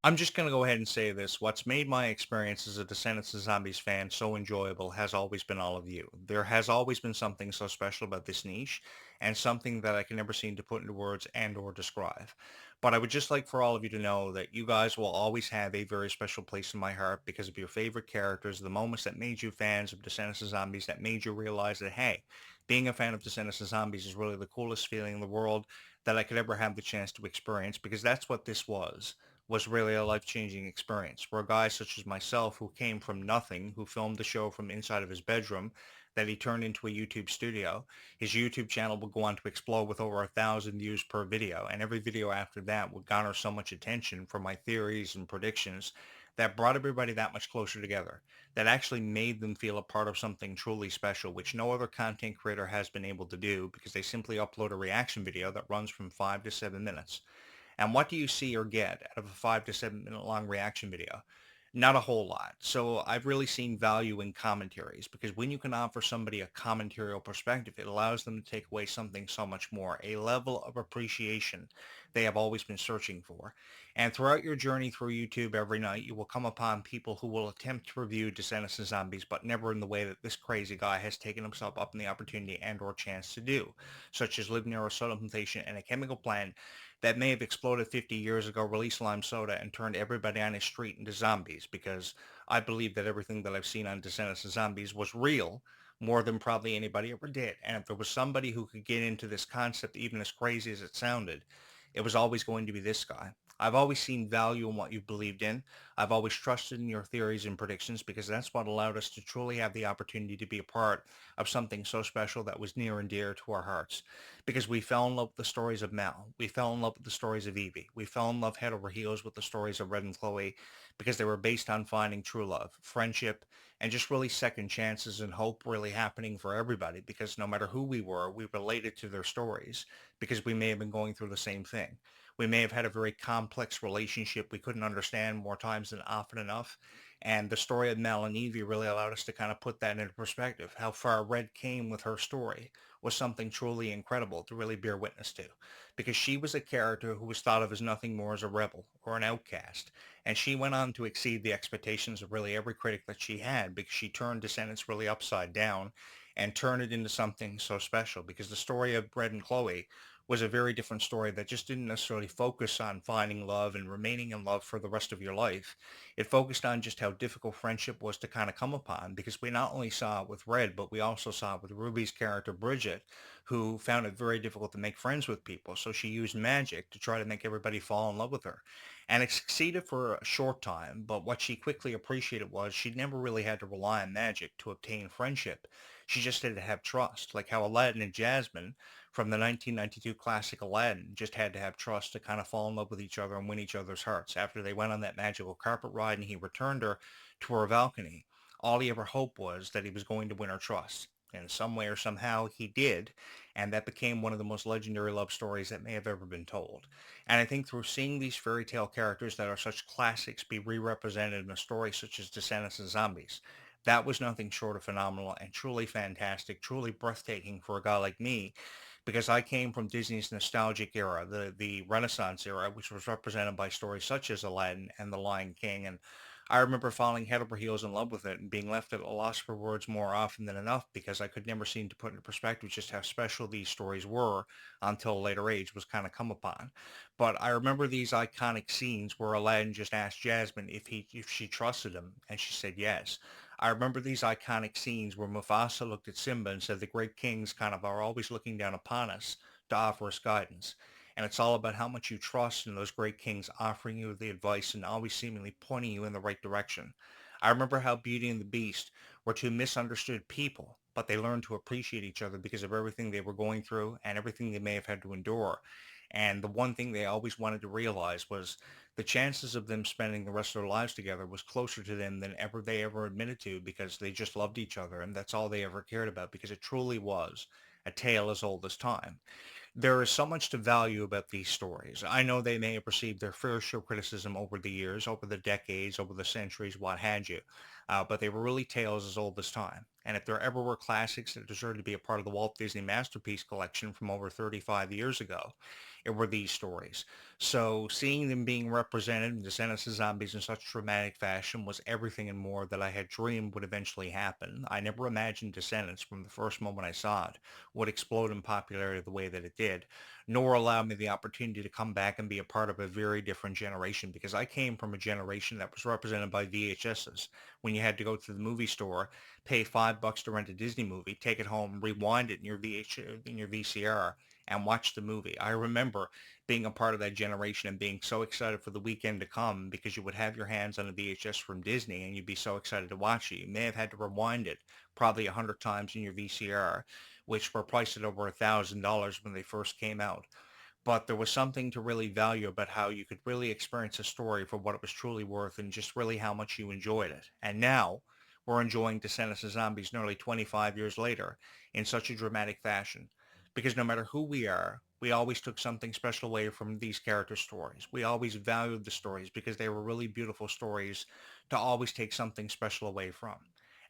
I'm just going to go ahead and say this. What's made my experience as a Descendants of Zombies fan so enjoyable has always been all of you. There has always been something so special about this niche and something that I can never seem to put into words and or describe. But I would just like for all of you to know that you guys will always have a very special place in my heart because of your favorite characters, the moments that made you fans of Descendants of Zombies, that made you realize that, hey, being a fan of Descendants of Zombies is really the coolest feeling in the world that I could ever have the chance to experience because that's what this was really a life-changing experience where guys such as myself who came from nothing, who filmed the show from inside of his bedroom, that he turned into a YouTube studio. His YouTube channel would go on to explode with over 1,000 views per video, and every video after that would garner so much attention for my theories and predictions that brought everybody that much closer together, that actually made them feel a part of something truly special, which no other content creator has been able to do because they simply upload a reaction video that runs from 5 to 7 minutes. And what do you see or get out of a 5 to 7 minute long reaction video? Not a whole lot. So I've really seen value in commentaries because when you can offer somebody a commentarial perspective, it allows them to take away something so much more, a level of appreciation they have always been searching for. And throughout your journey through YouTube every night, you will come upon people who will attempt to review Descendants of Zombies, but never in the way that this crazy guy has taken himself up in the opportunity and or chance to do, such as live near a soda plantation and a chemical plant that may have exploded 50 years ago, released lime soda, and turned everybody on his street into zombies because I believe that everything that I've seen on Descendants of Zombies was real more than probably anybody ever did. And if there was somebody who could get into this concept, even as crazy as it sounded, it was always going to be this guy. I've always seen value in what you've believed in. I've always trusted in your theories and predictions because that's what allowed us to truly have the opportunity to be a part of something so special that was near and dear to our hearts because we fell in love with the stories of Mel. We fell in love with the stories of Evie. We fell in love head over heels with the stories of Red and Chloe because they were based on finding true love, friendship, and just really second chances and hope really happening for everybody because no matter who we related to their stories because we may have been going through the same thing. We may have had a very complex relationship we couldn't understand more times than often enough. And the story of Mel and Evie really allowed us to kind of put that into perspective, how far Red came with her story was something truly incredible to really bear witness to because she was a character who was thought of as nothing more as a rebel or an outcast. And she went on to exceed the expectations of really every critic that she had because she turned Descendants really upside down and turned it into something so special because the story of Red and Chloe was a very different story that just didn't necessarily focus on finding love and remaining in love for the rest of your life. It focused on just how difficult friendship was to kind of come upon because we not only saw it with Red, but we also saw it with Ruby's character Bridget, who found it very difficult to make friends with people. So she used magic to try to make everybody fall in love with her. And it succeeded for a short time, but what she quickly appreciated was she never really had to rely on magic to obtain friendship. She just had to have trust, like how Aladdin and Jasmine from the 1992 classic Aladdin just had to have trust to kind of fall in love with each other and win each other's hearts. After they went on that magical carpet ride and he returned her to her balcony, all he ever hoped was that he was going to win her trust. And some way or somehow he did, and that became one of the most legendary love stories that may have ever been told. And I think through seeing these fairy tale characters that are such classics be re-represented in a story such as Descendants of Zombies, that was nothing short of phenomenal and truly fantastic, truly breathtaking for a guy like me because I came from Disney's nostalgic era, the Renaissance era, which was represented by stories such as Aladdin and The Lion King. And I remember falling head over heels in love with it and being left at a loss for words more often than enough because I could never seem to put into perspective just how special these stories were until a later age was kind of come upon. But I remember these iconic scenes where Aladdin just asked Jasmine if she trusted him, and she said yes. I remember these iconic scenes where Mufasa looked at Simba and said the great kings kind of are always looking down upon us to offer us guidance. And it's all about how much you trust in those great kings offering you the advice and always seemingly pointing you in the right direction. I remember how Beauty and the Beast were two misunderstood people, but they learned to appreciate each other because of everything they were going through and everything they may have had to endure. And the one thing they always wanted to realize was the chances of them spending the rest of their lives together was closer to them than ever they ever admitted to because they just loved each other and that's all they ever cared about because it truly was a tale as old as time. There is so much to value about these stories. I know they may have received their fair share of criticism over the years, over the decades, over the centuries, what had you, but they were really tales as old as time. And if there ever were classics that deserve to be a part of the Walt Disney Masterpiece Collection from over 35 years ago, it were these stories. So seeing them being represented in Descendants of Zombies in such dramatic fashion was everything and more that I had dreamed would eventually happen. I never imagined Descendants from the first moment I saw it would explode in popularity the way that it did, nor allow me the opportunity to come back and be a part of a very different generation because I came from a generation that was represented by VHSs. When you had to go to the movie store, pay $5 to rent a Disney movie, take it home, rewind it in your in your VCR, and watch the movie. I remember being a part of that generation and being so excited for the weekend to come because you would have your hands on a VHS from Disney and you'd be so excited to watch it. You may have had to rewind it probably 100 times in your VCR, which were priced at over $1,000 when they first came out. But there was something to really value about how you could really experience a story for what it was truly worth and just really how much you enjoyed it. And now we're enjoying Descendants of Zombies nearly 25 years later in such a dramatic fashion. Because no matter who we are, we always took something special away from these character stories. We always valued the stories because they were really beautiful stories to always take something special away from.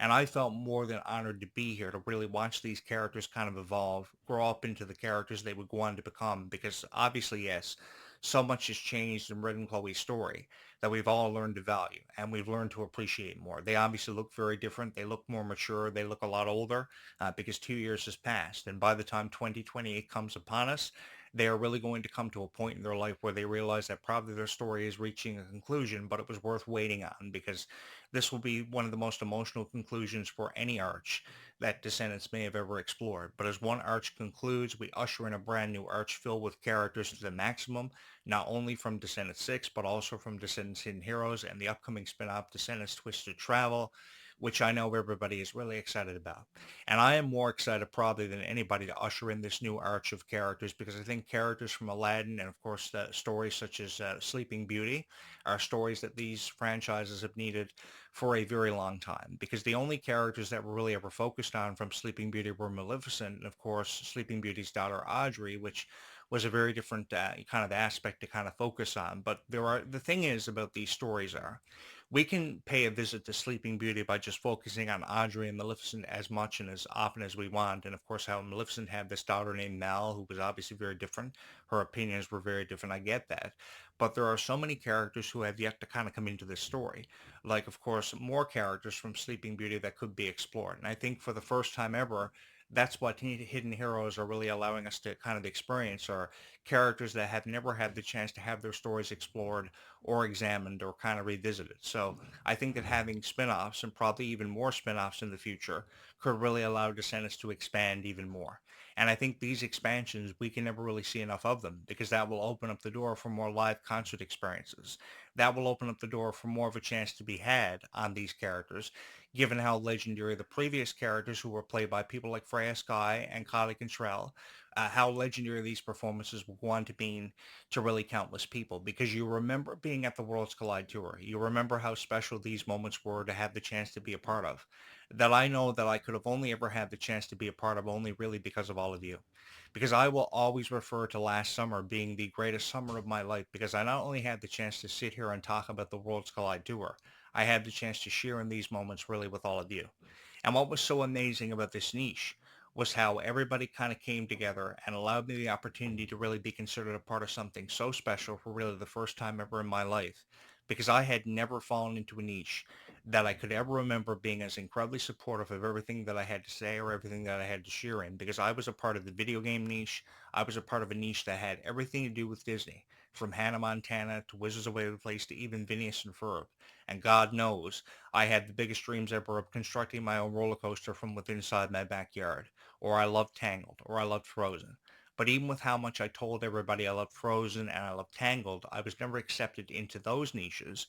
And I felt more than honored to be here to really watch these characters kind of evolve, grow up into the characters they would go on to become. Because obviously, yes, so much has changed in Red and Chloe's story that we've all learned to value and we've learned to appreciate more. They obviously look very different. They look more mature. They look a lot older because 2 years has passed. And by the time 2028 comes upon us, they are really going to come to a point in their life where they realize that probably their story is reaching a conclusion, but it was worth waiting on because this will be one of the most emotional conclusions for any arch that Descendants may have ever explored. But as one arch concludes, we usher in a brand new arch filled with characters to the maximum, not only from Descendants 6, but also from Descendants Hidden Heroes and the upcoming spin-off Descendants Twisted Travel, which I know everybody is really excited about. And I am more excited probably than anybody to usher in this new arch of characters because I think characters from Aladdin and of course stories such as Sleeping Beauty are stories that these franchises have needed for a very long time because the only characters that were really ever focused on from Sleeping Beauty were Maleficent and of course Sleeping Beauty's daughter Audrey, which was a very different kind of aspect to kind of focus on. But the thing is about these stories are we can pay a visit to Sleeping Beauty by just focusing on Audrey and Maleficent as much and as often as we want. And of course, how Maleficent had this daughter named Mal, who was obviously very different. Her opinions were very different. I get that. But there are so many characters who have yet to kind of come into this story. Like, of course, more characters from Sleeping Beauty that could be explored. And I think for the first time ever, that's what Hidden Heroes are really allowing us to kind of experience are characters that have never had the chance to have their stories explored or examined or kind of revisited. So I think that having spin-offs and probably even more spin-offs in the future could really allow Descendants to expand even more. And I think these expansions, we can never really see enough of them because that will open up the door for more live concert experiences. That will open up the door for more of a chance to be had on these characters, given how legendary the previous characters who were played by people like Freya Sky and Kali Cantrell, how legendary these performances will go on to being to really countless people because you remember being at the Worlds Collide Tour. You remember how special these moments were to have the chance to be a part of. That I know that I could have only ever had the chance to be a part of only really because of all of you. Because I will always refer to last summer being the greatest summer of my life because I not only had the chance to sit here and talk about the Worlds Collide Tour, I had the chance to share in these moments really with all of you. And what was so amazing about this niche was how everybody kind of came together and allowed me the opportunity to really be considered a part of something so special for really the first time ever in my life because I had never fallen into a niche that I could ever remember being as incredibly supportive of everything that I had to say or everything that I had to share in because I was a part of the video game niche. I was a part of a niche that had everything to do with Disney, from Hannah Montana to Wizards of Waverly Place to even Phineas and Ferb. And God knows I had the biggest dreams ever of constructing my own roller coaster from within inside my backyard, or I loved Tangled, or I loved Frozen. But even with how much I told everybody I loved Frozen and I loved Tangled, I was never accepted into those niches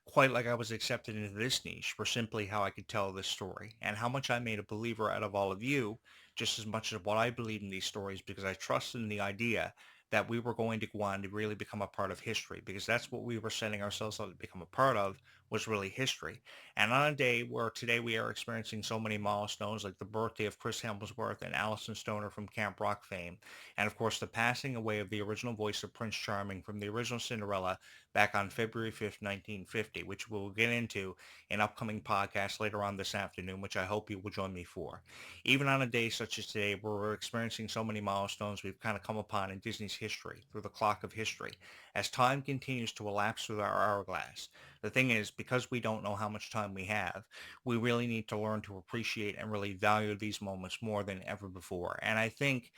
quite like I was accepted into this niche for simply how I could tell this story and how much I made a believer out of all of you just as much as what I believed in these stories because I trusted in the idea that we were going to go on to really become a part of history because that's what we were setting ourselves out to become a part of was really history. And on a day where today we are experiencing so many milestones like the birthday of Chris Hemsworth and Allison Stoner from Camp Rock fame, and of course the passing away of the original voice of Prince Charming from the original Cinderella back on February 5th, 1950, which we'll get into in upcoming podcasts later on this afternoon, which I hope you will join me for. Even on a day such as today, where we're experiencing so many milestones we've kind of come upon in Disney's history, through the clock of history, as time continues to elapse through our hourglass. The thing is, because we don't know how much time we have, we really need to learn to appreciate and really value these moments more than ever before. And I think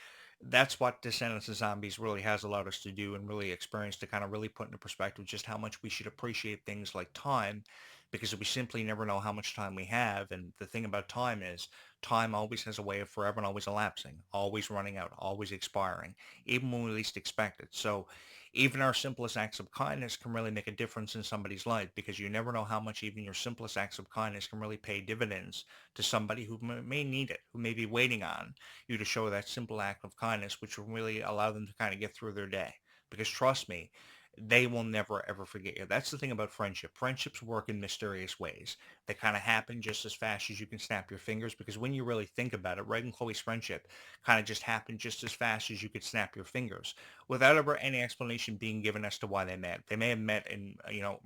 that's what Descendants of Zombies really has allowed us to do and really experience, to kind of really put into perspective just how much we should appreciate things like time, because we simply never know how much time we have. And the thing about time is, time always has a way of forever and always elapsing, always running out, always expiring, even when we least expect it. So even our simplest acts of kindness can really make a difference in somebody's life, because you never know how much even your simplest acts of kindness can really pay dividends to somebody who may need it, who may be waiting on you to show that simple act of kindness, which will really allow them to kind of get through their day. Because trust me, they will never ever forget you. That's the thing about friendship. Friendships work in mysterious ways. They kind of happen just as fast as you can snap your fingers, because when you really think about it, Red and Chloe's friendship kind of just happened just as fast as you could snap your fingers, without ever any explanation being given as to why they met. They may have met in,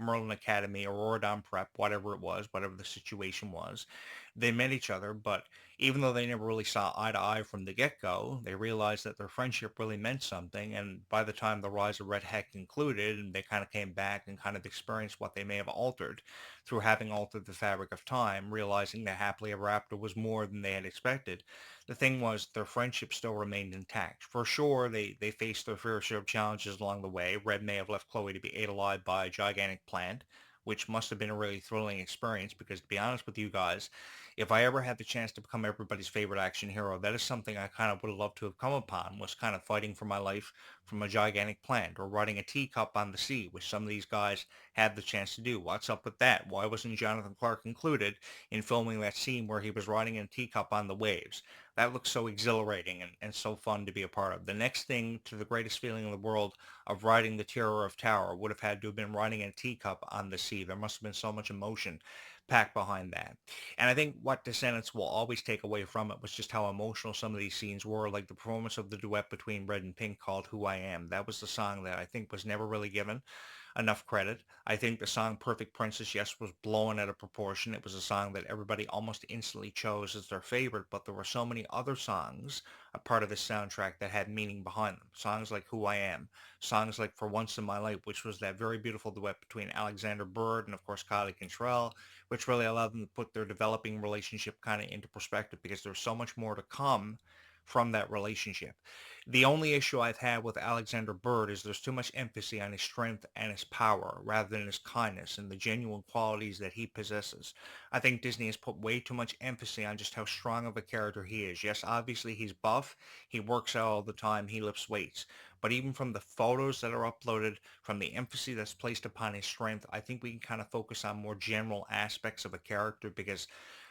Merlin Academy or Oradon Prep, whatever it was, whatever the situation was. They met each other, but even though they never really saw eye to eye from the get-go, they realized that their friendship really meant something. And by the time the Rise of Red Heck concluded and they kind of came back and kind of experienced what they may have altered through having altered the fabric of time, realizing that happily ever after was more than they had expected, the thing was their friendship still remained intact. For sure, they faced their fair share of challenges along the way. Red may have left Chloe to be ate alive by a gigantic plant, which must have been a really thrilling experience, because to be honest with you guys, if I ever had the chance to become everybody's favorite action hero, that is something I kind of would have loved to have come upon, was kind of fighting for my life from a gigantic plant, or riding a teacup on the sea, which some of these guys had the chance to do. What's up with that? Why wasn't Jonathan Clarke included in filming that scene where he was riding in a teacup on the waves? That looks so exhilarating and so fun to be a part of. The next thing to the greatest feeling in the world of riding the Terror of Tower would have had to have been riding in a teacup on the sea. There must have been so much emotion packed behind that. And I think what Descendants will always take away from it was just how emotional some of these scenes were, like the performance of the duet between Red and Pink called Who I Am. That was the song that I think was never really given enough credit. I think the song Perfect Princess, yes, was blown out of proportion. It was a song that everybody almost instantly chose as their favorite, but there were so many other songs a part of this soundtrack that had meaning behind them. Songs like Who I Am, songs like For Once in My Life, which was that very beautiful duet between Alexander Bird and, of course, Kylie Cantrell, which really allowed them to put their developing relationship kind of into perspective, because there's so much more to come from that relationship. The only issue I've had with Alexander Bird is there's too much emphasis on his strength and his power rather than his kindness and the genuine qualities that he possesses. I think Disney has put way too much emphasis on just how strong of a character he is. Yes, obviously he's buff, he works out all the time, he lifts weights. But even from the photos that are uploaded, from the emphasis that's placed upon his strength, I think we can kind of focus on more general aspects of a character, because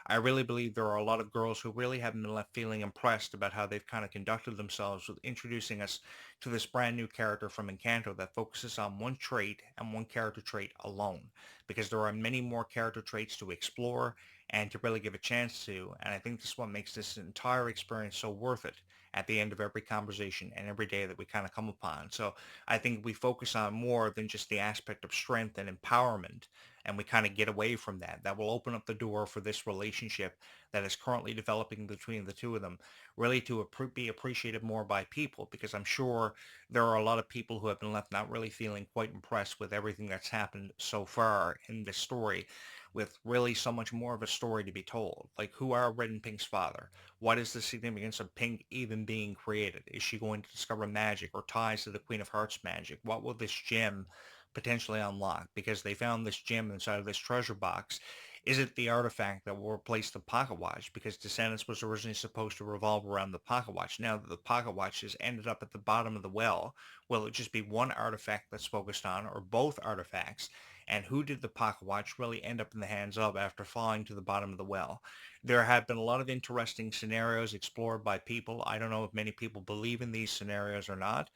I really believe there are a lot of girls who really haven't been left feeling impressed about how they've kind of conducted themselves with introducing us to this brand new character from Encanto that focuses on one trait and one character trait alone. Because there are many more character traits to explore and to really give a chance to. And I think this is what makes this entire experience so worth it at the end of every conversation and every day that we kind of come upon. So I think we focus on more than just the aspect of strength and empowerment, and we kind of get away from that. That will open up the door for this relationship that is currently developing between the two of them, really to be appreciated more by people, because I'm sure there are a lot of people who have been left not really feeling quite impressed with everything that's happened so far in this story, with really so much more of a story to be told. Like, who are Red and Pink's father? What is the significance of Pink even being created? Is she going to discover magic or ties to the Queen of Hearts magic? What will this gem potentially unlock, because they found this gem inside of this treasure box? Is it the artifact that will replace the pocket watch? Because Descendants was originally supposed to revolve around the pocket watch. Now that the pocket watch has ended up at the bottom of the well, will it just be one artifact that's focused on, or both artifacts? and who did the pocket watch really end up in the hands of after falling to the bottom of the well. There have been a lot of interesting scenarios explored by people. I don't know if many people believe in these scenarios or not,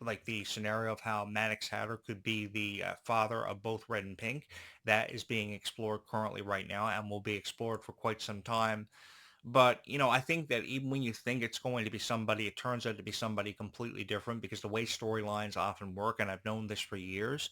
like the scenario of how Maddox Hatter could be the father of both Red and Pink. That is being explored currently right now and will be explored for quite some time. But, I think that even when you think it's going to be somebody, it turns out to be somebody completely different because the way storylines often work, and I've known this for years,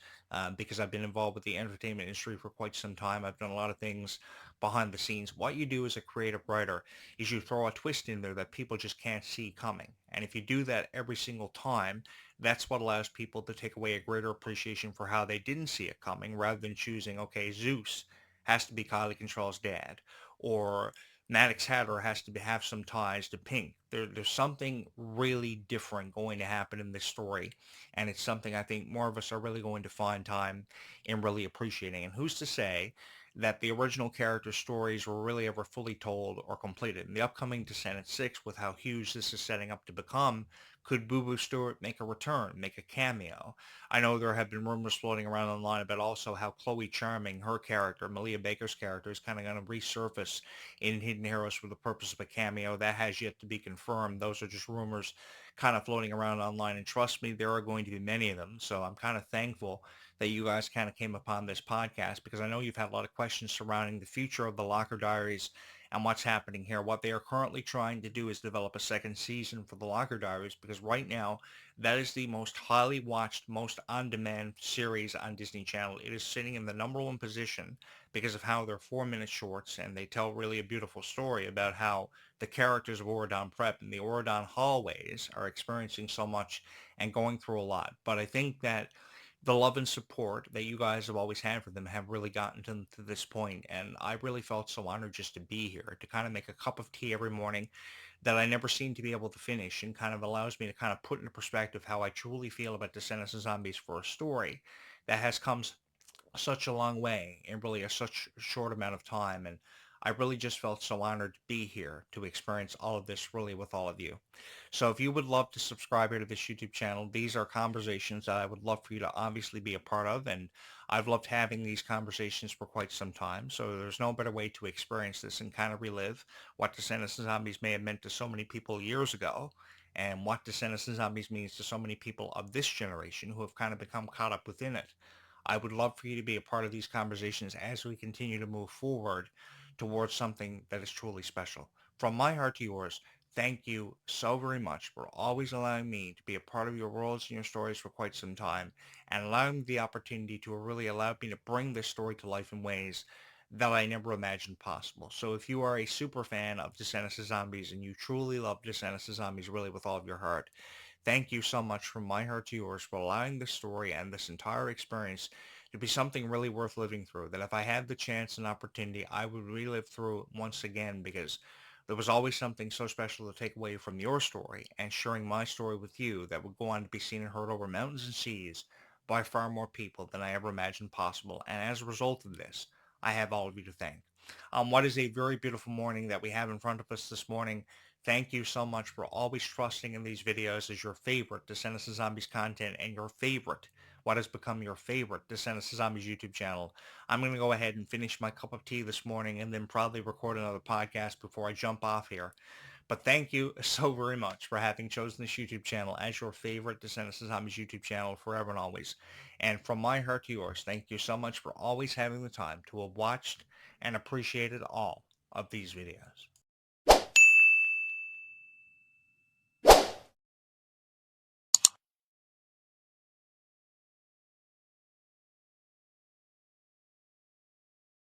because I've been involved with the entertainment industry for quite some time. I've done a lot of things behind the scenes. What you do as a creative writer is you throw a twist in there that people just can't see coming. And if you do that every single time, that's what allows people to take away a greater appreciation for how they didn't see it coming rather than choosing, okay, Zeus has to be Kylie Control's dad, or Maddox Hatter has to have some ties to Pink. There's something really different going to happen in this story, and it's something I think more of us are really going to find time in really appreciating. And who's to say that the original character stories were really ever fully told or completed? In the upcoming Descendants 6, with how huge this is setting up to become, could Boo Boo Stewart make a return, make a cameo? I know there have been rumors floating around online about also how Chloe Charming, her character, Malia Baker's character, is kind of going to resurface in Hidden Heroes for the purpose of a cameo. That has yet to be confirmed. Those are just rumors kind of floating around online. And trust me, there are going to be many of them. So I'm kind of thankful that you guys kind of came upon this podcast because I know you've had a lot of questions surrounding the future of the Locker Diaries and what's happening here. What they are currently trying to do is develop a second season for the Locker Diaries because right now that is the most highly watched, most on-demand series on Disney Channel. It is sitting in the number one position because of how they're 4 minute shorts and they tell really a beautiful story about how the characters of Oradon Prep and the Oradon hallways are experiencing so much and going through a lot. But I think that the love and support that you guys have always had for them have really gotten to this point. And I really felt so honored just to be here, to kind of make a cup of tea every morning that I never seem to be able to finish and kind of allows me to kind of put into perspective how I truly feel about Descendants and Zombies for a story that has come such a long way in really such a short amount of time. And I really just felt so honored to be here to experience all of this really with all of you. So if you would love to subscribe here to this YouTube channel, these are conversations that I would love for you to obviously be a part of. And I've loved having these conversations for quite some time. So there's no better way to experience this and kind of relive what Descendants and Zombies may have meant to so many people years ago and what Descendants and Zombies means to so many people of this generation who have kind of become caught up within it. I would love for you to be a part of these conversations as we continue to move forward towards something that is truly special. From my heart to yours, thank you so very much for always allowing me to be a part of your worlds and your stories for quite some time and allowing me the opportunity to really allow me to bring this story to life in ways that I never imagined possible. So if you are a super fan of Descendants of Zombies and you truly love Descendants of Zombies really with all of your heart, thank you so much from my heart to yours for allowing this story and this entire experience to be something really worth living through. That if I had the chance and opportunity, I would relive through once again because there was always something so special to take away from your story and sharing my story with you that would go on to be seen and heard over mountains and seas by far more people than I ever imagined possible. And as a result of this, I have all of you to thank. What is a very beautiful morning that we have in front of us this morning. Thank you so much for always trusting in these videos as your favorite Descendants of Zombies content and your favorite, what has become your favorite Descendants of Zombies YouTube channel. I'm going to go ahead and finish my cup of tea this morning and then probably record another podcast before I jump off here. But thank you so very much for having chosen this YouTube channel as your favorite Descendants of Zombies YouTube channel forever and always. And from my heart to yours, thank you so much for always having the time to have watched and appreciated all of these videos.